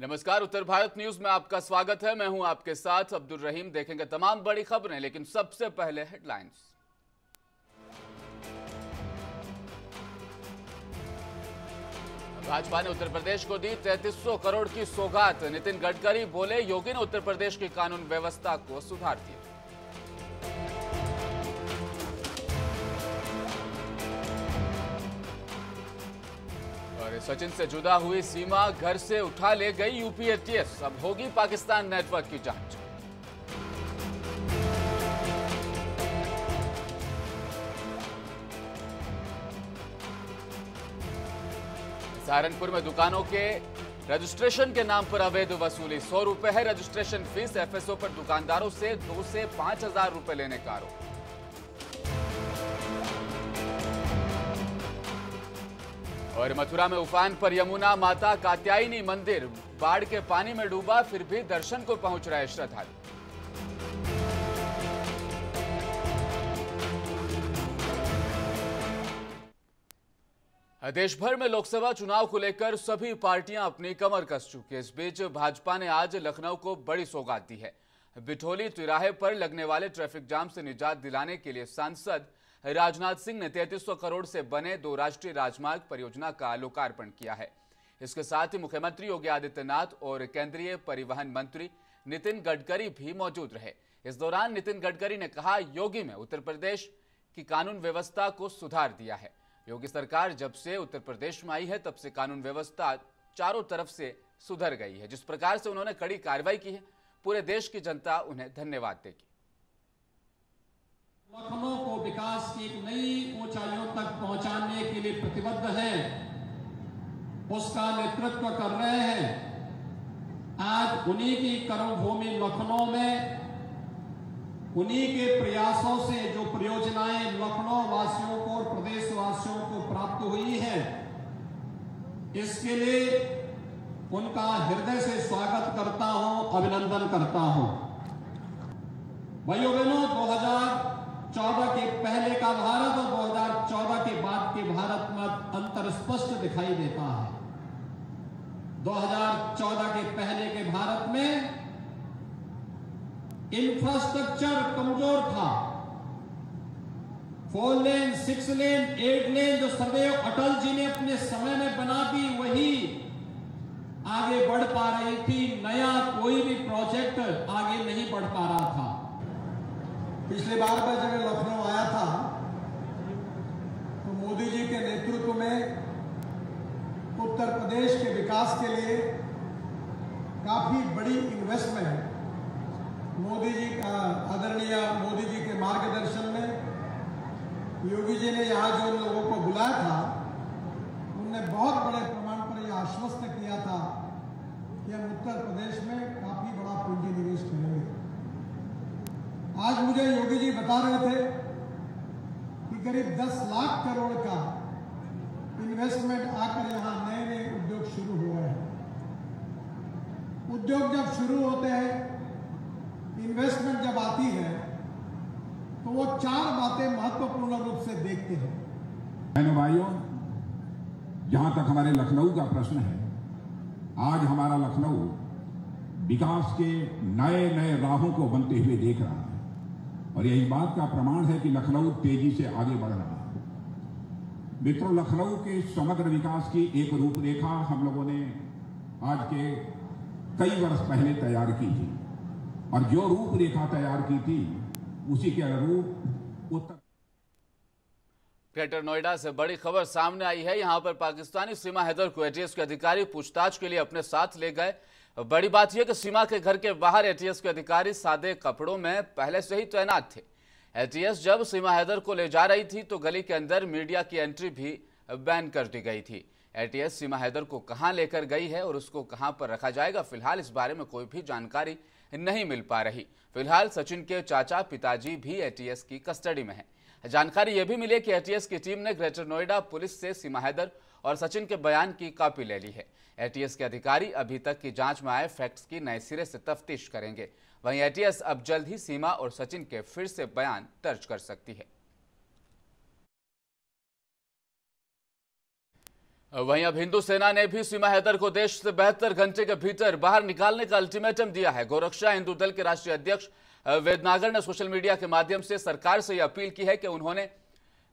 नमस्कार, उत्तर भारत न्यूज में आपका स्वागत है। मैं हूं आपके साथ अब्दुल रहीम। देखेंगे तमाम बड़ी खबरें, लेकिन सबसे पहले हेडलाइंस। भाजपा ने उत्तर प्रदेश को दी 3300 करोड़ की सौगात। नितिन गडकरी बोले, योगी ने उत्तर प्रदेश की कानून व्यवस्था को सुधार दिया। सचिन से जुदा हुई सीमा घर से उठा ले गई यूपी एटीएस। अब होगी पाकिस्तान नेटवर्क की जांच। सहारनपुर में दुकानों के रजिस्ट्रेशन के नाम पर अवैध वसूली। 100 रुपए है रजिस्ट्रेशन फीस। एफएसओ पर दुकानदारों से 2 से 5,000 रुपए लेने का आरोप। और मथुरा में उफान पर यमुना। माता कात्यायनी मंदिर बाढ़ के पानी में डूबा, फिर भी दर्शन को पहुंच रहे श्रद्धालु। देश भर में लोकसभा चुनाव को लेकर सभी पार्टियां अपनी कमर कस चुकी है। इस बीच भाजपा ने आज लखनऊ को बड़ी सौगात दी है। बिठोली तिराहे पर लगने वाले ट्रैफिक जाम से निजात दिलाने के लिए सांसद राजनाथ सिंह ने 3300 करोड़ से बने 2 राष्ट्रीय राजमार्ग परियोजना का लोकार्पण किया है। इसके साथ ही मुख्यमंत्री योगी आदित्यनाथ और केंद्रीय परिवहन मंत्री नितिन गडकरी भी मौजूद रहे। इस दौरान नितिन गडकरी ने कहा, योगी में उत्तर प्रदेश की कानून व्यवस्था को सुधार दिया है। योगी सरकार जब से उत्तर प्रदेश में आई है, तब से कानून व्यवस्था चारों तरफ से सुधर गई है। जिस प्रकार से उन्होंने कड़ी कार्रवाई की है, पूरे देश की जनता उन्हें धन्यवाद देगी। लखनऊ को विकास की एक नई ऊंचाइयों तक पहुंचाने के लिए प्रतिबद्ध है, उसका नेतृत्व कर रहे हैं। आज उन्हीं की कर्मभूमि लखनऊ में उन्हीं के प्रयासों से जो परियोजनाएं लखनऊ वासियों को और प्रदेश वासियों को प्राप्त हुई है, इसके लिए उनका हृदय से स्वागत करता हूं, अभिनंदन करता हूं। भाइयों बहनों, 2014 के पहले का भारत और 2014 के बाद के भारत में अंतर स्पष्ट दिखाई देता है। 2014 के पहले के भारत में इंफ्रास्ट्रक्चर कमजोर था। 4 लेन, 6 लेन, 8 लेन जो सदैव अटल जी ने अपने समय में बना दी, वही आगे बढ़ पा रही थी। नया कोई भी प्रोजेक्ट आगे नहीं बढ़ पा रहा था। पिछली बार मैं जब लखनऊ आया था तो मोदी जी के नेतृत्व में उत्तर प्रदेश के विकास के लिए काफी बड़ी इन्वेस्टमेंट मोदी जी का आदरणीय मोदी जी के मार्गदर्शन में योगी जी ने यहाँ जो लोगों को बुलाया था, उनने बहुत बड़े प्रमाण पर यह आश्वस्त किया था कि हम उत्तर प्रदेश में काफी बड़ा पूंजी निवेश करेंगे। आज मुझे योगी जी बता रहे थे कि करीब 10 लाख करोड़ का इन्वेस्टमेंट आकर यहां नए नए उद्योग शुरू हो रहे हैं। उद्योग जब शुरू होते हैं, इन्वेस्टमेंट जब आती है, तो वो 4 बातें महत्वपूर्ण रूप से देखते हैं। बहनों भाइयों, जहां तक हमारे लखनऊ का प्रश्न है, आज हमारा लखनऊ विकास के नए नए राहों को बनते हुए देख रहा है और यही बात का प्रमाण है कि लखनऊ तेजी से आगे बढ़ रहा है। मित्रों, लखनऊ के समग्र विकास की एक रूपरेखा हम लोगों ने आज के कई वर्ष पहले तैयार की थी और जो रूपरेखा तैयार की थी, उसी के अनुरूप उत्तर ग्रेटर नोएडा से बड़ी खबर सामने आई है। यहां पर पाकिस्तानी सीमा हैदर को एटीएस के अधिकारी पूछताछ के लिए अपने साथ ले गए। बड़ी बात यह कि सीमा के घर के बाहर एटीएस के अधिकारी सादे कपड़ों में पहले से ही तैनात थे। एटीएस जब सीमा हैदर को ले जा रही थी तो गली के अंदर मीडिया की एंट्री भी बैन कर दी गई थी। एटीएस सीमा हैदर को कहां लेकर गई है और उसको कहां पर रखा जाएगा, फिलहाल इस बारे में कोई भी जानकारी नहीं मिल पा रही। फिलहाल सचिन के चाचा पिताजी भी एटीएस की कस्टडी में हैं। जानकारी यह भी मिली कि एटीएस की टीम ने ग्रेटर नोएडा पुलिस से सीमा हैदर और सचिन के बयान की कॉपी ले ली है। एटीएस के अधिकारी अभी तक की जांच में आए फैक्ट्स की नए सिरे से तफ्तीश करेंगे। वहीं एटीएस अब जल्द ही सीमा और सचिन के फिर से बयान दर्ज कर सकती है। वहीं अब हिंदू सेना ने भी सीमा हैदर को देश से 72 घंटे के भीतर बाहर निकालने का अल्टीमेटम दिया है। गोरक्षा हिंदू दल के राष्ट्रीय अध्यक्ष वेदनागर ने सोशल मीडिया के माध्यम से सरकार से यह अपील की है कि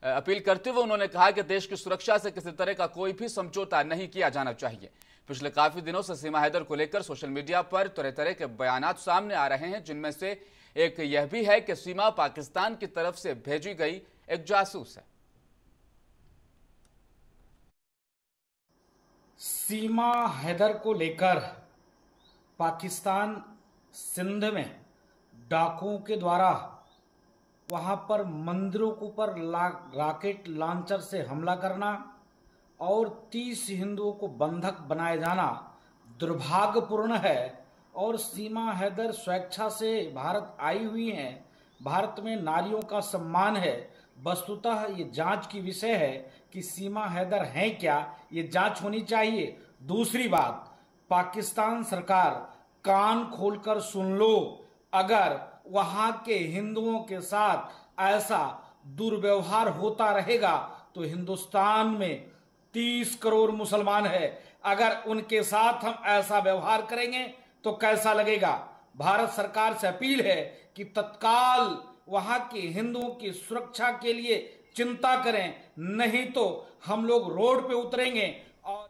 अपील करते हुए उन्होंने कहा कि देश की सुरक्षा से किसी तरह का कोई भी समझौता नहीं किया जाना चाहिए। पिछले काफी दिनों से सीमा हैदर को लेकर सोशल मीडिया पर तरह तरह के बयानात सामने आ रहे हैं, जिनमें से एक यह भी है कि सीमा पाकिस्तान की तरफ से भेजी गई एक जासूस है। सीमा हैदर को लेकर पाकिस्तान सिंध में डाकुओं के द्वारा वहां पर मंदिरों के ऊपर रॉकेट लॉन्चर से हमला करना और 30 हिंदुओं को बंधक बनाए जाना दुर्भाग्यपूर्ण है। और सीमा हैदर स्वेच्छा से भारत आई हुई हैं। भारत में नारियों का सम्मान है। वस्तुतः ये जांच की विषय है कि सीमा हैदर हैं क्या, ये जांच होनी चाहिए। दूसरी बात, पाकिस्तान सरकार कान खोलकर सुन लो, अगर वहां के हिंदुओं के साथ ऐसा दुर्व्यवहार होता रहेगा तो हिंदुस्तान में 30 करोड़ मुसलमान है, अगर उनके साथ हम ऐसा व्यवहार करेंगे तो कैसा लगेगा। भारत सरकार से अपील है कि तत्काल वहां के हिंदुओं की सुरक्षा के लिए चिंता करें, नहीं तो हम लोग रोड पे उतरेंगे। और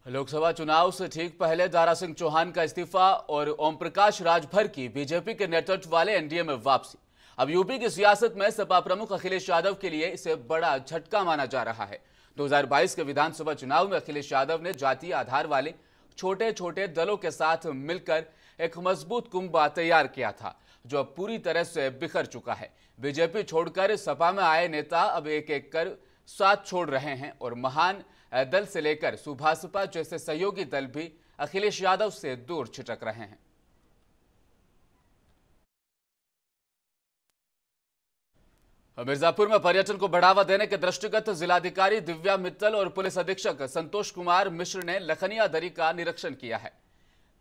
लोकसभा चुनाव से ठीक पहले दारा सिंह चौहान का इस्तीफा और ओम प्रकाश राजभर की बीजेपी के नेतृत्व वाले एनडीए में वापसी। अब यूपी की सियासत में सपा प्रमुख अखिलेश यादव के लिए इसे बड़ा झटका माना जा रहा है। 2022 के विधानसभा चुनाव में अखिलेश यादव ने जातीय आधार वाले छोटे छोटे दलों के साथ मिलकर एक मजबूत कुंभा तैयार किया था, जो अब पूरी तरह से बिखर चुका है। बीजेपी छोड़कर सपा में आए नेता अब एक एक कर साथ छोड़ रहे हैं और महान दल से लेकर सुभाषपा जैसे सहयोगी दल भी अखिलेश यादव से दूर छिटक रहे हैं। मिर्जापुर में पर्यटन को बढ़ावा देने के दृष्टिगत जिलाधिकारी दिव्या मित्तल और पुलिस अधीक्षक संतोष कुमार मिश्र ने लखनिया दरी का निरीक्षण किया है।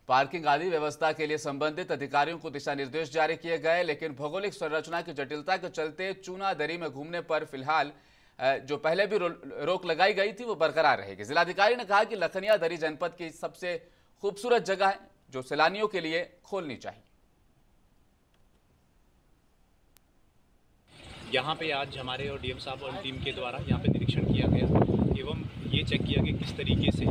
पार्किंग आदि व्यवस्था के लिए संबंधित अधिकारियों को दिशा निर्देश जारी किए गए, लेकिन भौगोलिक संरचना की जटिलता के चलते चूना दरी में घूमने पर फिलहाल जो पहले भी रोक लगाई गई थी वो बरकरार रहेगी। जिलाधिकारी ने कहा कि लखनिया दरी जनपद की सबसे खूबसूरत जगह है जो सैलानियों के लिए खोलनी चाहिए। यहाँ पे आज हमारे और डीएम साहब और टीम के द्वारा यहाँ पे निरीक्षण किया गया एवं ये चेक किया गया किस तरीके से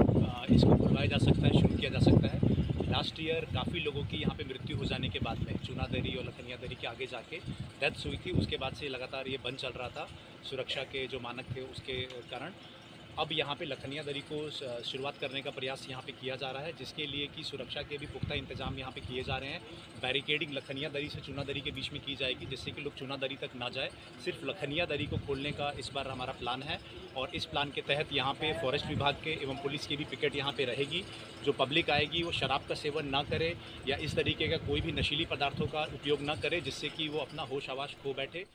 इसको खुलवाया जा सकता है, शुरू किया जा सकता है। लास्ट ईयर काफ़ी लोगों की यहाँ पे मृत्यु हो जाने के बाद में चूना दरी और लखनिया दरी के आगे जाके डेथ्स हुई थी। उसके बाद से लगातार ये बंद चल रहा था सुरक्षा के जो मानक थे उसके कारण। अब यहाँ पे लखनिया दरी को शुरुआत करने का प्रयास यहाँ पे किया जा रहा है, जिसके लिए कि सुरक्षा के भी पुख्ता इंतजाम यहाँ पे किए जा रहे हैं। बैरिकेडिंग लखनिया दरी से चूना दरी के बीच में की जाएगी, जिससे कि लोग चूना दरी तक ना जाए। सिर्फ लखनिया दरी को खोलने का इस बार हमारा प्लान है और इस प्लान के तहत यहाँ पे फॉरेस्ट विभाग के एवं पुलिस की भी पिकेट यहाँ पे रहेगी। जो पब्लिक आएगी वो शराब का सेवन ना करे या इस तरीके का कोई भी नशीली पदार्थों का उपयोग ना करे, जिससे कि वो अपना होश आवास खो बैठे।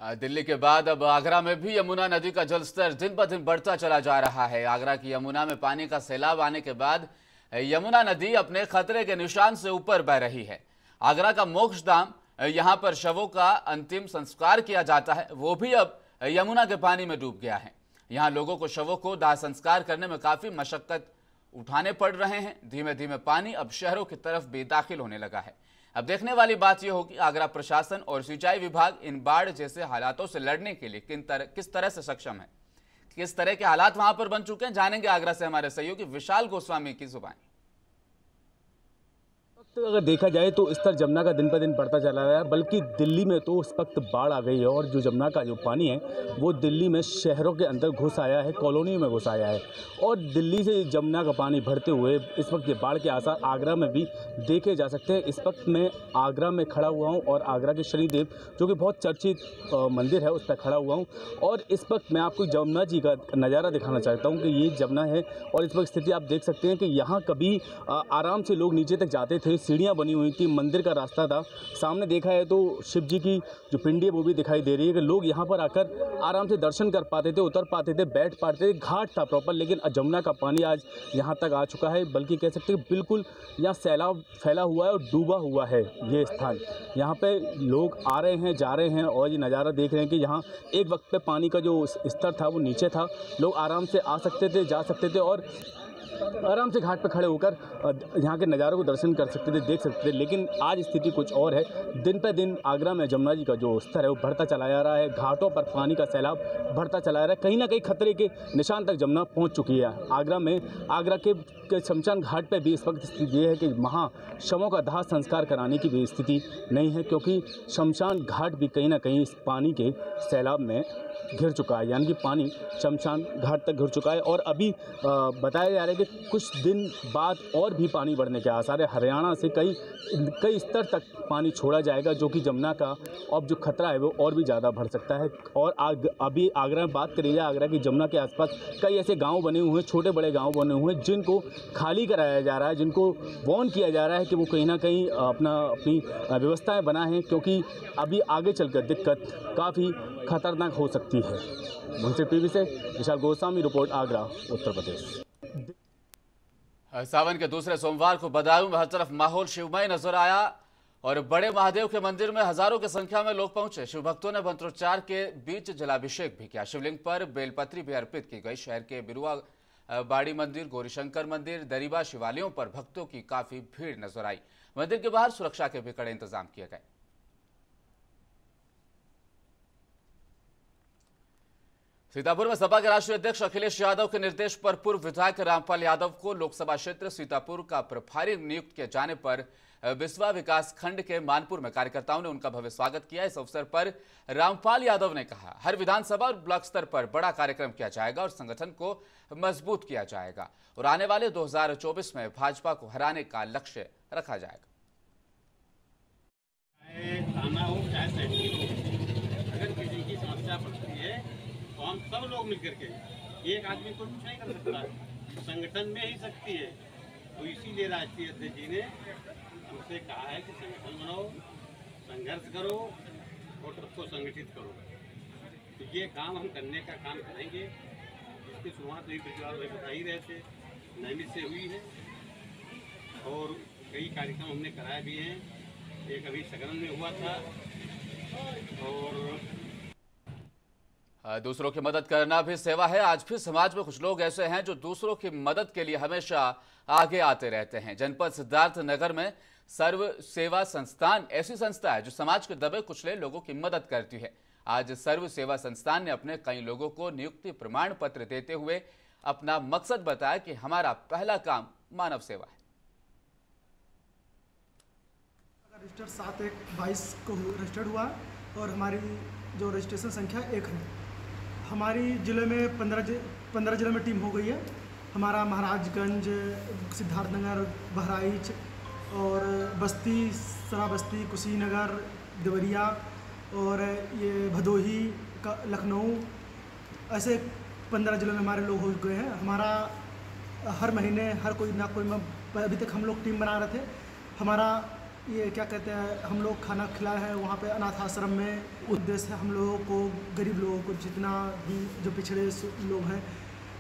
दिल्ली के बाद अब आगरा में भी यमुना नदी का जलस्तर दिन ब दिन बढ़ता चला जा रहा है। आगरा की यमुना में पानी का सैलाब आने के बाद यमुना नदी अपने खतरे के निशान से ऊपर बह रही है। आगरा का मोक्षधाम, यहां पर शवों का अंतिम संस्कार किया जाता है, वो भी अब यमुना के पानी में डूब गया है। यहां लोगों को शवों को दाह संस्कार करने में काफी मशक्कत उठाने पड़ रहे हैं। धीमे धीमे पानी अब शहरों की तरफ भी दाखिल होने लगा है। अब देखने वाली बात यह होगी आगरा प्रशासन और सिंचाई विभाग इन बाढ़ जैसे हालातों से लड़ने के लिए किस तरह से सक्षम है, किस तरह के हालात वहां पर बन चुके हैं, जानेंगे आगरा से हमारे सहयोगी विशाल गोस्वामी की जुबान। तो अगर देखा जाए तो स्तर जमुना का दिन पर दिन बढ़ता चला रहा है, बल्कि दिल्ली में तो इस वक्त बाढ़ आ गई है और जो जमुना का जो पानी है वो दिल्ली में शहरों के अंदर घुस आया है, कॉलोनी में घुस आया है और दिल्ली से जमुना का पानी भरते हुए इस वक्त ये बाढ़ के आसार आगरा में भी देखे जा सकते हैं। इस वक्त मैं आगरा में खड़ा हुआ हूँ और आगरा के शनिदेव जो कि बहुत चर्चित मंदिर है उस पर खड़ा हुआ हूँ और इस वक्त मैं आपको जमुना जी का नज़ारा दिखाना चाहता हूँ कि ये जमुना है और इस वक्त स्थिति आप देख सकते हैं कि यहाँ कभी आराम से लोग नीचे तक जाते थे, सीढ़ियाँ बनी हुई थी, मंदिर का रास्ता था। सामने देखा है तो शिव जी की जो पिंडी है वो भी दिखाई दे रही है कि लोग यहाँ पर आकर आराम से दर्शन कर पाते थे, उतर पाते थे, बैठ पाते थे। घाट था प्रॉपर, लेकिन जमुना का पानी आज यहाँ तक आ चुका है, बल्कि कह सकते हैं बिल्कुल यहाँ सैलाब फैला हुआ है और डूबा हुआ है ये स्थान। यहाँ पे लोग आ रहे हैं, जा रहे हैं और ये नज़ारा देख रहे हैं कि यहाँ एक वक्त पे पानी का जो स्तर था वो नीचे था। लोग आराम से आ सकते थे, जा सकते थे और आराम से घाट पर खड़े होकर यहाँ के नज़ारों को दर्शन कर सकते थे, देख सकते थे। लेकिन आज स्थिति कुछ और है। दिन पे दिन आगरा में जमुना जी का जो स्तर है वो बढ़ता चला जा रहा है। घाटों पर पानी का सैलाब बढ़ता चला जा रहा है। कहीं ना कहीं खतरे के निशान तक जमुना पहुँच चुकी है। आगरा के शमशान घाट पर भी इस वक्त स्थिति ये है कि वहाँ शवों का दाह संस्कार कराने की भी स्थिति नहीं है, क्योंकि शमशान घाट भी कहीं ना कहीं इस पानी के सैलाब में घिर चुका है, यानी कि पानी शमशान घाट तक घिर चुका है। और अभी बताया जा रहा है कि कुछ दिन बाद और भी पानी बढ़ने के आसार है। हरियाणा से कई स्तर तक पानी छोड़ा जाएगा, जो कि जमुना का अब जो खतरा है वो और भी ज़्यादा बढ़ सकता है। और अभी आगरा में बात करी जाए, आगरा की जमुना के आसपास कई ऐसे गाँव बने हुए हैं, छोटे बड़े गाँव बने हुए हैं, जिनको खाली कराया जा रहा है, जिनको वार्न किया जा रहा है कि वो कहीं ना कहीं अपनी व्यवस्थाएँ बनाएं, क्योंकि अभी आगे चलकर दिक्कत काफ़ी खतरनाक हो सकती है। मुंसिफ टीवी से विशाल गोस्वामी रिपोर्ट, आगरा, उत्तर प्रदेश। सावन के दूसरे सोमवार को बदायूं में हर तरफ माहौल शिवमय नजर आया और बड़े महादेव के मंदिर में हजारों की संख्या में लोग पहुंचे। शिव भक्तों ने मंत्रोच्चार के बीच जलाभिषेक भी किया। शिवलिंग पर बेलपत्री भी अर्पित की गई। शहर के बिरुआ बाड़ी मंदिर, गौरीशंकर मंदिर, दरीबा शिवालयों पर भक्तों की काफी भीड़ नजर आई। मंदिर के बाहर सुरक्षा के भी कड़े इंतजाम किए गए। सीतापुर में सपा के राष्ट्रीय अध्यक्ष अखिलेश यादव के निर्देश पर पूर्व विधायक रामपाल यादव को लोकसभा क्षेत्र सीतापुर का प्रभारी नियुक्त किए जाने पर बिस्वा विकास खंड के मानपुर में कार्यकर्ताओं ने उनका भव्य स्वागत किया। इस अवसर पर रामपाल यादव ने कहा, हर विधानसभा और ब्लॉक स्तर पर बड़ा कार्यक्रम किया जाएगा और संगठन को मजबूत किया जाएगा और आने वाले 2024 में भाजपा को हराने का लक्ष्य रखा जाएगा। अगर किसी की समस्या पड़ती है तो हम सब लोग मिलकर के, एक आदमी को कुछ नहीं कर सकता, संगठन में ही शक्ति है। तो इसीलिए राष्ट्रीय अध्यक्ष जी ने हमसे कहा है कि संगठन बनाओ, संघर्ष करो और सबको संगठित करो। तो ये काम हम करने का काम करेंगे। इसकी शुरुआत भी ब्रिजवाल भाई बता ही रहे थे, नैमित से हुई है और कई कार्यक्रम हमने कराए भी हैं। एक अभी सगरन में हुआ था। और दूसरों की मदद करना भी सेवा है। आज भी समाज में कुछ लोग ऐसे हैं जो दूसरों की मदद के लिए हमेशा आगे आते रहते हैं। जनपद सिद्धार्थ नगर में सर्व सेवा संस्थान ऐसी संस्था है जो समाज के दबे कुचले लोगों की मदद करती है। आज सर्व सेवा संस्थान ने अपने कई लोगों को नियुक्ति प्रमाण पत्र देते हुए अपना मकसद बताया कि हमारा पहला काम मानव सेवा है। रजिस्टर 7/1/22 को रजिस्टर्ड हुआ और हमारी जो रजिस्ट्रेशन संख्या 1 है। हमारी ज़िले में 15 जिलों में टीम हो गई है। हमारा महाराजगंज, सिद्धार्थनगर, बहराइच और बस्ती, सरा बस्ती, कुशीनगर, देवरिया और ये भदोही, लखनऊ, ऐसे 15 जिलों में हमारे लोग हो गए हैं। हमारा हर महीने हर कोई ना कोई, अभी तक हम लोग टीम बना रहे थे। हमारा ये क्या कहते हैं, हम लोग खाना खिलाए हैं वहाँ पे अनाथ आश्रम में। उद्देश्य है हम लोगों को, गरीब लोगों को, जितना भी जो पिछड़े लोग हैं,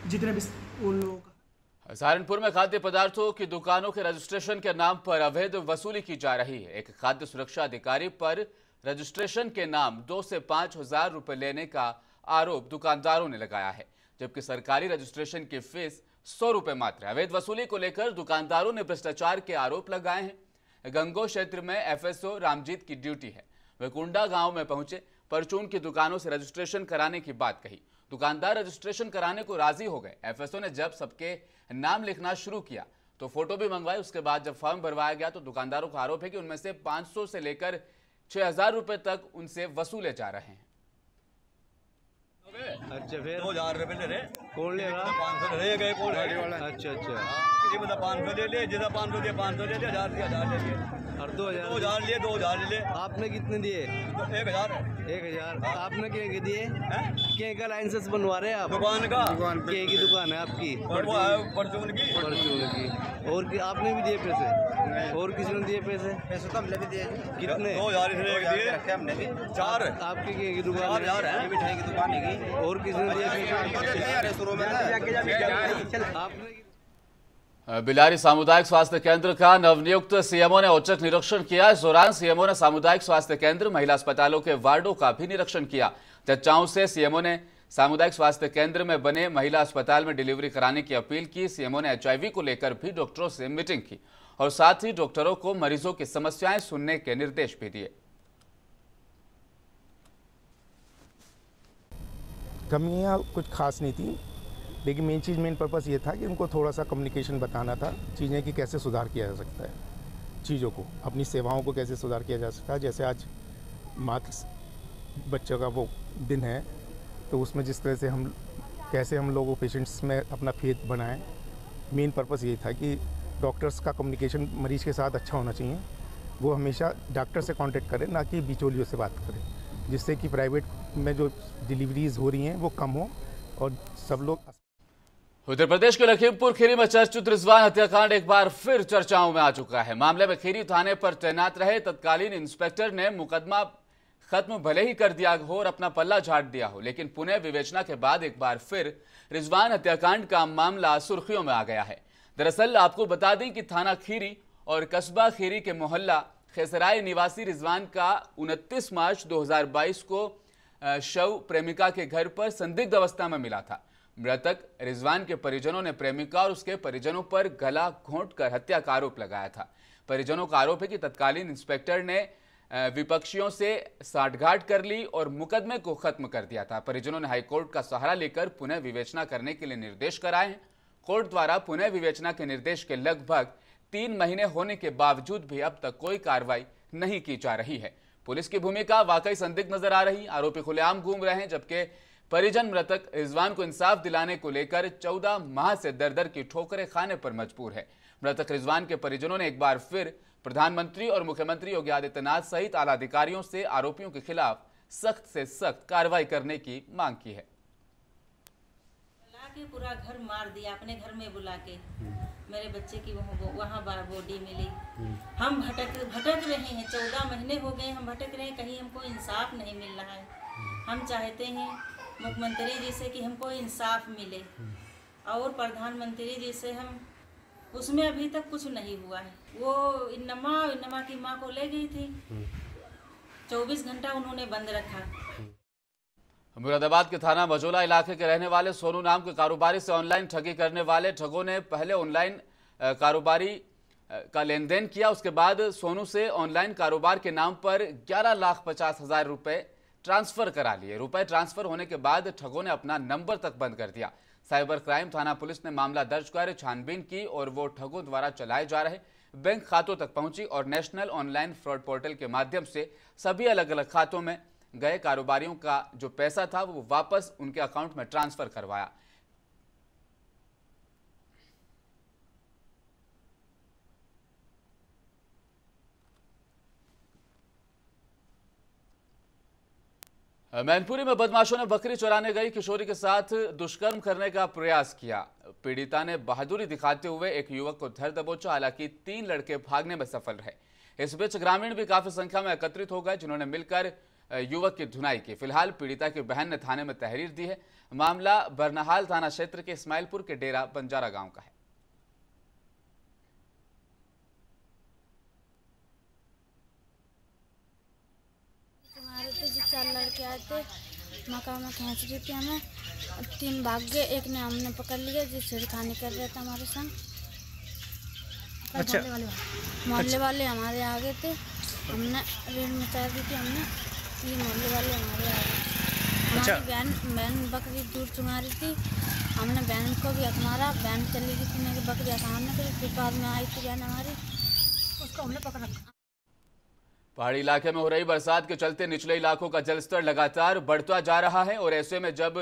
जितने भी उन लोगों का। सहारनपुर में खाद्य पदार्थों की दुकानों के रजिस्ट्रेशन के नाम पर अवैध वसूली की जा रही है। एक खाद्य सुरक्षा अधिकारी पर रजिस्ट्रेशन के नाम 2 से 5 हजार रुपये लेने का आरोप दुकानदारों ने लगाया है, जबकि सरकारी रजिस्ट्रेशन की फीस 100 रुपये मात्र है। अवैध वसूली को लेकर दुकानदारों ने भ्रष्टाचार के आरोप लगाए हैं। गंगो क्षेत्र में एफएसओ रामजीत की ड्यूटी है। वे कुंडा गांव में पहुंचे, परचून की दुकानों से रजिस्ट्रेशन कराने की बात कही। दुकानदार रजिस्ट्रेशन कराने को राजी हो गए। एफएसओ ने जब सबके नाम लिखना शुरू किया तो फोटो भी मंगवाई। उसके बाद जब फॉर्म भरवाया गया तो दुकानदारों का आरोप है कि उनमें से 500 से लेकर 6000 रुपए तक उनसे वसूले जा रहे हैं। अच्छा, फिर 2000 रुपये ले रहे, कौन ले रहा? 500 ले गए कौन गाड़ी वाला? अच्छा अच्छा, किसी बता 500 ले ले, जितना 500 दिया 500 ले ले, 1000 दिया 1000 ले लिए, और 2000 2000 लिए 2000 ले ले। आपने कितने दिए? 1000 आपने क्या दिए? क्या का लाइसेंस बनवा रहे हैं आप? दुकान का, के की दुकान है आपकी? परचून की। और आपने भी दिए पैसे? और किसी ने दिए पैसे? पैसे तो हमने भी दिए। कितने? 2000 दिए रखे हमने भी। 4 आपकी की दुकान है? मिठाई की दुकान है। और किसी ने दिए पैसे? शुरू में आपने बिलारी सामुदायिक स्वास्थ्य केंद्र का नवनियुक्त सीएमओ ने औचक निरीक्षण किया। इस दौरान सीएमओ ने सामुदायिक स्वास्थ्य केंद्र, महिला अस्पतालों के वार्डों का भी निरीक्षण किया। चर्चाओं से सीएमओ ने सामुदायिक स्वास्थ्य केंद्र में बने महिला अस्पताल में डिलीवरी कराने की अपील की। सीएमओ ने HIV को लेकर भी डॉक्टरों से मीटिंग की और साथ ही डॉक्टरों को मरीजों की समस्याएं सुनने के निर्देश भी दिए। कमियाँ कुछ खास नहीं थी, लेकिन मेन पर्पस ये था कि उनको थोड़ा सा कम्युनिकेशन बताना था, चीज़ें कि कैसे सुधार किया जा सकता है, चीज़ों को, अपनी सेवाओं को कैसे सुधार किया जा सकता है। जैसे आज मातृ बच्चों का वो दिन है, तो उसमें जिस तरह से कैसे हम लोगों पेशेंट्स में अपना फेथ बनाएं, मेन पर्पस ये था कि डॉक्टर्स का कम्युनिकेशन मरीज़ के साथ अच्छा होना चाहिए। वो हमेशा डॉक्टर से कांटेक्ट करें, ना कि बिचौलियों से बात करें, जिससे कि प्राइवेट में जो डिलीवरीज हो रही हैं वो कम हो और सब लोग। उत्तर प्रदेश के लखीमपुर खीरी में चर्चित रिजवान हत्याकांड एक बार फिर चर्चाओं में आ चुका है। मामले में खीरी थाने पर तैनात रहे तत्कालीन इंस्पेक्टर ने मुकदमा खत्म भले ही कर दिया हो और अपना पल्ला झाड़ दिया हो, लेकिन पुनः विवेचना के बाद एक बार फिर रिजवान हत्याकांड का मामला सुर्खियों में आ गया है। दरअसल आपको बता दें कि थाना खीरी और कस्बा खीरी के मोहल्ला खेसराय निवासी रिजवान का 29 मार्च 2022 को शव प्रेमिका के घर पर संदिग्ध अवस्था में मिला था। मृतक रिजवान के परिजनों ने प्रेमिका और उसके परिजनों पर गला घोंटकर हत्या का आरोप लगाया था। परिजनों का आरोप है कि तत्कालीन इंस्पेक्टर ने विपक्षियों से साठगांठ कर ली और मुकदमे को खत्म कर दिया था। परिजनों ने हाईकोर्ट का सहारा लेकर पुनः विवेचना करने के लिए निर्देश कराए हैं। कोर्ट द्वारा पुनः विवेचना के निर्देश के लगभग 3 महीने होने के बावजूद भी अब तक कोई कार्रवाई नहीं की जा रही है। पुलिस की भूमिका वाकई संदिग्ध नजर आ रही। आरोपी खुलेआम घूम रहे हैं, जबकि परिजन मृतक रिजवान को इंसाफ दिलाने को लेकर 14 माह से दर-दर की ठोकरें खाने पर मजबूर है। मृतक रिजवान के परिजनों ने एक बार फिर प्रधानमंत्री और मुख्यमंत्री योगी आदित्यनाथ सहित आला अधिकारियों से आरोपियों के खिलाफ सख्त से सख्त कार्रवाई करने की मांग की है। के पूरा घर मार दिया, अपने घर में बुला के मेरे बच्चे की वहाँ बॉडी मिली। हम भटक रहे हैं, 14 महीने हो गए हम भटक रहे हैं, कहीं हमको इंसाफ नहीं मिल रहा है। हम चाहते हैं मुख्यमंत्री जी से कि हमको इंसाफ मिले और प्रधानमंत्री जी से हम उसमें अभी तक कुछ नहीं हुआ है। वो इन्नमा की माँ को ले गई थी, 24 घंटा उन्होंने बंद रखा। मुरादाबाद के थाना मजोला इलाके के रहने वाले सोनू नाम के कारोबारी से ऑनलाइन ठगी करने वाले ठगों ने पहले ऑनलाइन कारोबारी का लेन देन किया। उसके बाद सोनू से ऑनलाइन कारोबार के नाम पर 11,50,000 रुपए ट्रांसफर करा लिए। रुपए ट्रांसफर होने के बाद ठगों ने अपना नंबर तक बंद कर दिया। साइबर क्राइम थाना पुलिस ने मामला दर्ज कर छानबीन की और वो ठगों द्वारा चलाए जा रहे बैंक खातों तक पहुंची और नेशनल ऑनलाइन फ्रॉड पोर्टल के माध्यम से सभी अलग अलग खातों में गए कारोबारियों का जो पैसा था वो वापस उनके अकाउंट में ट्रांसफर करवाया। मैनपुरी में बदमाशों ने बकरी चराने गई किशोरी के साथ दुष्कर्म करने का प्रयास किया। पीड़िता ने बहादुरी दिखाते हुए एक युवक को धर दबोचा, हालांकि 3 लड़के भागने में सफल रहे। इस बीच ग्रामीण भी काफी संख्या में एकत्रित हो गए, जिन्होंने मिलकर युवक की धुनाई की। फिलहाल पीड़िता की बहन ने थाने में तहरीर दी है। मामला बरनहाल थाना क्षेत्र के इस्माइलपुर के डेरा बंजारा गांव का है। जो 4 लड़के आए थे, मकान में खींच रही थी हमें, 3 भाग गए, एक ने हमने पकड़ लिया जो छेड़खानी कर रहा था हमारे संग। अच्छा, मोहल्ले वाले हमारे आ गए थे, हमने रेड मचा दी थी, हमने 3 मोहल्ले वाले हमारे आ गए। हमारी बहन बकरी दूर चुंगा रही थी, हमने बहन को भी हमारा बहन चली गई थी, मेरी बकरी सामने करी, फिर बाद में आई थी बहन हमारी, उसको हमने पकड़ रखा। पहाड़ी इलाके में हो रही बरसात के चलते निचले इलाकों का जलस्तर लगातार बढ़ता जा रहा है और ऐसे में जब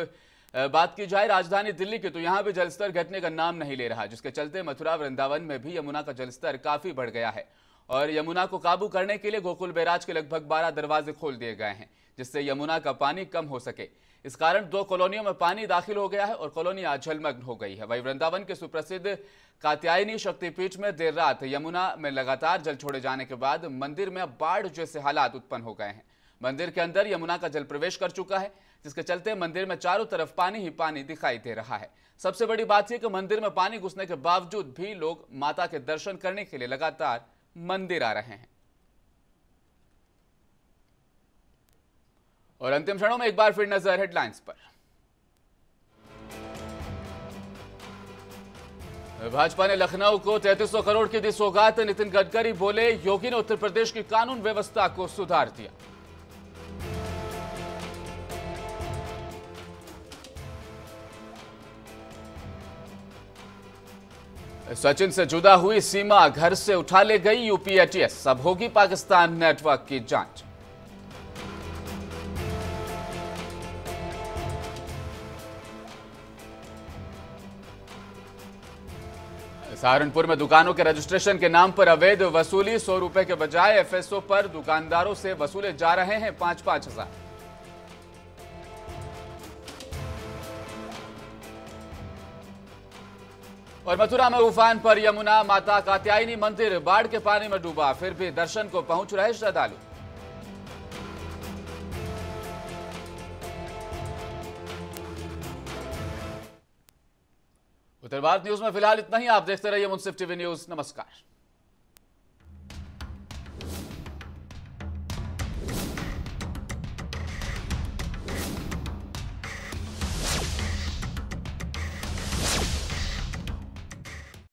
बात की जाए राजधानी दिल्ली की, तो यहां भी जलस्तर घटने का नाम नहीं ले रहा, जिसके चलते मथुरा वृंदावन में भी यमुना का जलस्तर काफी बढ़ गया है और यमुना को काबू करने के लिए गोकुल बैराज के लगभग 12 दरवाजे खोल दिए गए हैं, जिससे यमुना का पानी कम हो सके। इस कारण 2 कॉलोनियों में पानी दाखिल हो गया है और कॉलोनियां जलमग्न हो गई है। वहीं वृंदावन के सुप्रसिद्ध कात्यायनी शक्तिपीठ में देर रात यमुना में लगातार जल छोड़े जाने के बाद मंदिर में बाढ़ जैसे हालात उत्पन्न हो गए हैं। मंदिर के अंदर यमुना का जल प्रवेश कर चुका है, जिसके चलते मंदिर में चारों तरफ पानी ही पानी दिखाई दे रहा है। सबसे बड़ी बात यह कि मंदिर में पानी घुसने के बावजूद भी लोग माता के दर्शन करने के लिए लगातार मंदिर आ रहे हैं। और अंतिम क्षणों में एक बार फिर नजर हेडलाइंस पर। भाजपा ने लखनऊ को 3300 करोड़ की दी सौगात। नितिन गडकरी बोले, योगी ने उत्तर प्रदेश की कानून व्यवस्था को सुधार दिया। सचिन से जुदा हुई सीमा घर से उठा ले गई यूपी एटीएस। अब होगी पाकिस्तान नेटवर्क की जांच। सहारनपुर में दुकानों के रजिस्ट्रेशन के नाम पर अवैध वसूली। 100 रुपए के बजाय एफएसओ पर दुकानदारों से वसूले जा रहे हैं 5-5 हजार। और मथुरा में उफान पर यमुना। माता कात्यायनी मंदिर बाढ़ के पानी में डूबा, फिर भी दर्शन को पहुंच रहे श्रद्धालु। उत्तर भारत न्यूज में फिलहाल इतना ही। आप देखते रहिए मुंसिफ टीवी न्यूज। नमस्कार।